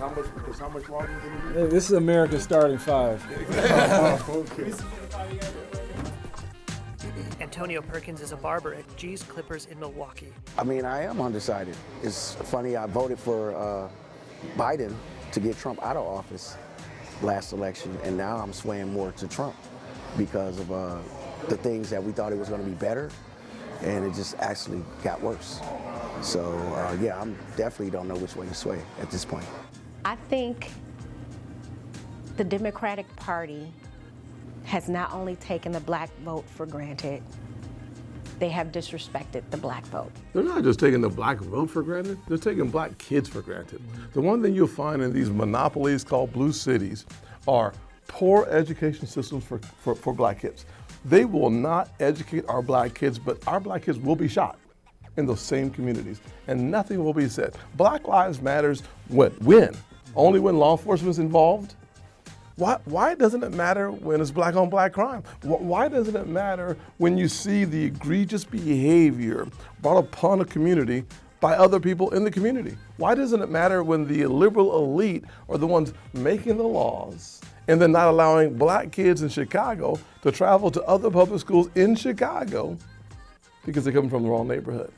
how much longer is it? This is America's starting five. Okay. Antonio Perkins is a barber at G's Clippers in Milwaukee. I mean, I am undecided. It's funny, I voted for Biden to get Trump out of office last election, and now I'm swaying more to Trump because of the things that we thought it was going to be better, and it just actually got worse. So, yeah, I'm definitely don't know which way to sway at this point. I think the Democratic Party has not only taken the black vote for granted, they have disrespected the black vote. They're not just taking the black vote for granted, they're taking black kids for granted. The one thing you'll find in these monopolies called blue cities are poor education systems for black kids. They will not educate our black kids, but our black kids will be shot in those same communities, and nothing will be said. Black Lives Matters when? Only when law enforcement is involved? Why doesn't it matter when it's black on black crime? Why doesn't it matter when you see the egregious behavior brought upon a community by other people in the community? Why doesn't it matter when the liberal elite are the ones making the laws and then not allowing black kids in Chicago to travel to other public schools in Chicago because they're coming from the wrong neighborhood?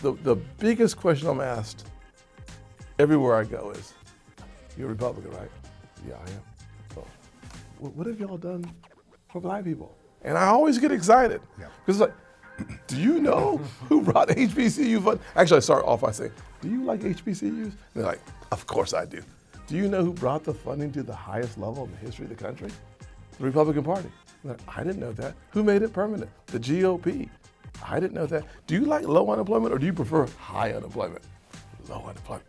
The biggest question I'm asked everywhere I go is, you're a Republican, right? Yeah, I am. So, what have y'all done for black people? And I always get excited. Because it's like, do you know who brought HBCU fund? Actually, I start off by saying, do you like HBCUs? And they're like, of course I do. Do you know who brought the funding to the highest level in the history of the country? The Republican Party. Like, I didn't know that. Who made it permanent? The GOP. I didn't know that. Do you like low unemployment or do you prefer high unemployment? Low unemployment.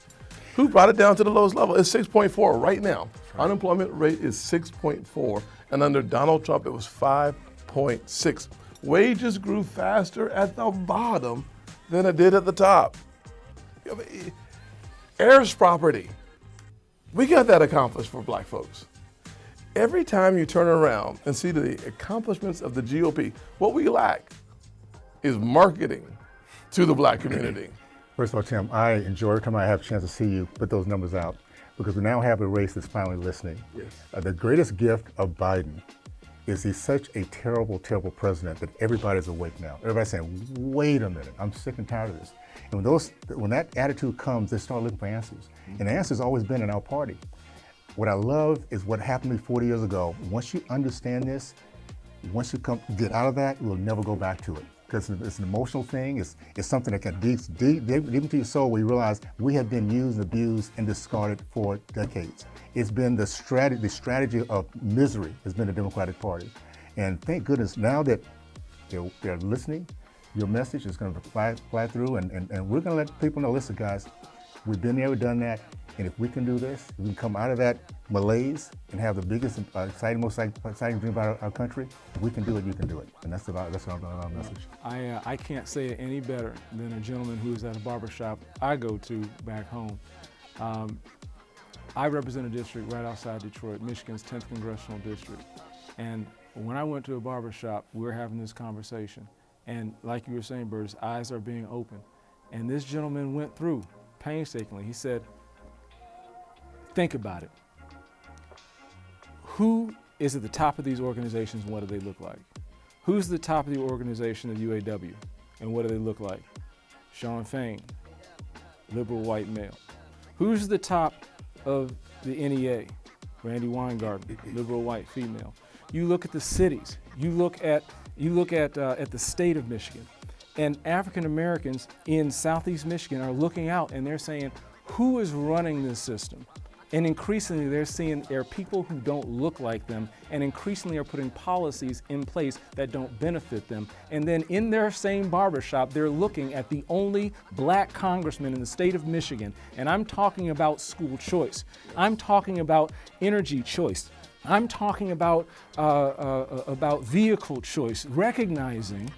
Who brought it down to the lowest level? It's 6.4 right now. Right. Unemployment rate is 6.4, and under Donald Trump, it was 5.6. Wages grew faster at the bottom than it did at the top. Heirs property. We got that accomplished for black folks. Every time you turn around and see the accomplishments of the GOP, what we lack is marketing to the black community. First of all, Tim, I enjoy every time I have a chance to see you put those numbers out, because we now have a race that's finally listening. Yes. The greatest gift of Biden is he's such a terrible, terrible president that everybody's awake now. Everybody's saying, wait a minute, I'm sick and tired of this. And when that attitude comes, they start looking for answers. And the answer's always been in our party. What I love is what happened to me 40 years ago. Once you understand this, once you get out of that, you'll never go back to it. Because it's an emotional thing. It's something that can deep into your soul, where you realize we have been used, abused, and discarded for decades. It's been the strategy of misery has been the Democratic Party. And thank goodness now that they're listening, your message is going to fly through, and we're going to let people know, listen guys, we've been there, we've done that, and if we can do this, if we can come out of that malaise and have the biggest, most exciting dream about our country, if we can do it, you can do it. And that's our message. I can't say it any better than a gentleman who's at a barbershop I go to back home. I represent a district right outside Detroit, Michigan's 10th Congressional District. And when I went to a barbershop, we were having this conversation. And like you were saying, Bert, his eyes are being opened. And this gentleman went through painstakingly. He said, think about it. Who is at the top of these organizations and what do they look like? Who's the top of the organization of UAW and what do they look like? Shawn Fain, liberal white male. Who's the top of the NEA? Randy Weingarten, liberal white female. You look at the cities. You look at the state of Michigan, and African Americans in Southeast Michigan are looking out and they're saying, who is running this system? And increasingly they're seeing there are people who don't look like them, and increasingly are putting policies in place that don't benefit them. And then in their same barbershop, they're looking at the only black congressman in the state of Michigan. And I'm talking about school choice. I'm talking about energy choice. I'm talking about vehicle choice, recognizing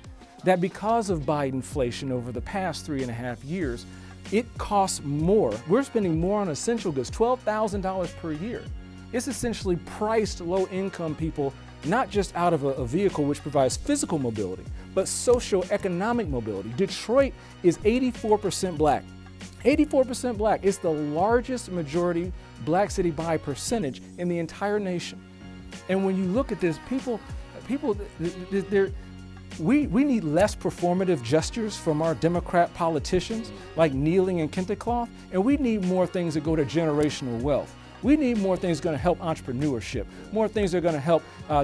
that because of Bidenflation over the past 3.5 years, it costs more. We're spending more on essential goods, $12,000 per year. It's essentially priced low-income people, not just out of a vehicle which provides physical mobility, but socioeconomic mobility. Detroit is 84% black. 84% black. It's the largest majority black city by percentage in the entire nation. And when you look at this, we need less performative gestures from our Democrat politicians, like kneeling and kente cloth, and we need more things that go to generational wealth. We need more things that are going to help entrepreneurship, more things that are going to help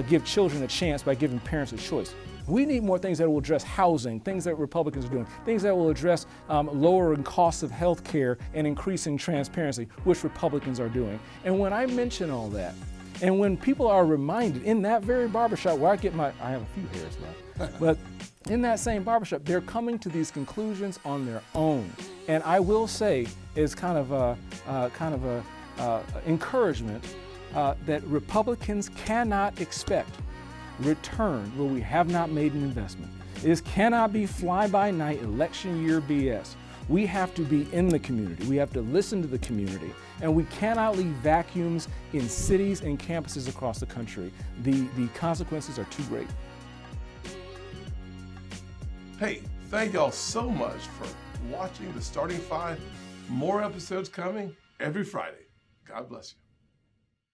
give children a chance by giving parents a choice. We need more things that will address housing, things that Republicans are doing, things that will address lowering costs of health care and increasing transparency, which Republicans are doing. And when I mention all that, and when people are reminded in that very barbershop where I have a few hairs left, but in that same barbershop, they're coming to these conclusions on their own. And I will say, is kind of a encouragement that Republicans cannot expect return where we have not made an investment. This cannot be fly-by-night election year BS. We have to be in the community. We have to listen to the community. And we cannot leave vacuums in cities and campuses across the country. The consequences are too great. Hey, thank y'all so much for watching The Starting Five. More episodes coming every Friday. God bless you.